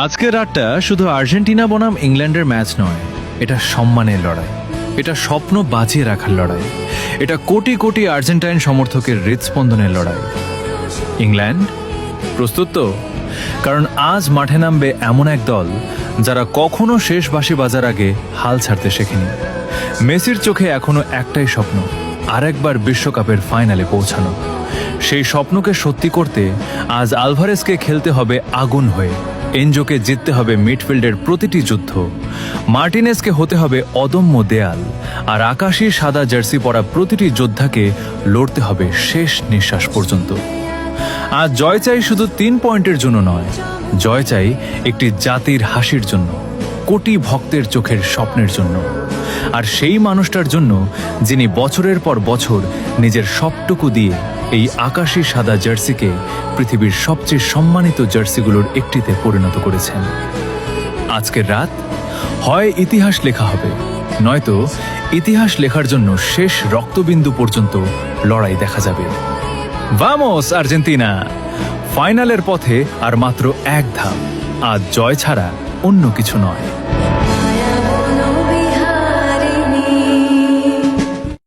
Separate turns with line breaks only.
আজকের রাতটা শুধু আর্জেন্টিনা বনাম ইংল্যান্ডের ম্যাচ নয়, এটা সম্মানের লড়াই, এটা স্বপ্ন বাঁচিয়ে রাখার লড়াই, এটা কোটি কোটি আর্জেন্টাইন সমর্থকের হৃদস্পন্দনের লড়াই। ইংল্যান্ড প্রস্তুত তো? কারণ আজ মাঠে নামবে এমন এক দল যারা কখনো শেষ বাঁশি বাজার আগে হাল ছাড়তে শেখেনি। মেসির চোখে এখনো একটাই স্বপ্ন, আরেকবার বিশ্বকাপের ফাইনালে পৌঁছানো। সেই স্বপ্নকে সত্যি করতে আজ আলভারেজকে খেলতে হবে আগুন হয়ে, এনজোকে জিততে হবে মিডফিল্ডের প্রতিটি যুদ্ধ, মার্টিনেজকে হতে হবে অদম্য দেয়াল, আর আকাশী সাদা জার্সি পরা প্রতিটি যোদ্ধাকে লড়তে হবে শেষ নিঃশ্বাস পর্যন্ত। আজ জয় চাই শুধু 3 পয়েন্টের জন্য নয়, জয় চাই একটি জাতির হাসির জন্য, কোটি ভক্তের চোখের স্বপ্নের জন্য, আর সেই মানুষটার জন্য যিনি বছরের পর বছর নিজের সবটুকু দিয়ে এই আকাশী সাদা জার্সিকে পৃথিবীর সবচেয়ে সম্মানিত জার্সিগুলোর একটিতে পরিণত করেছেন। আজকের রাত হয় ইতিহাস লেখা হবে, নয়তো ইতিহাস লেখার জন্য শেষ রক্তবিন্দু পর্যন্ত লড়াই দেখা যাবে। Vamos Argentina! ফাইনালের পথে আর মাত্র এক ধাপ, আজ জয় ছাড়া অন্য কিছু নয়।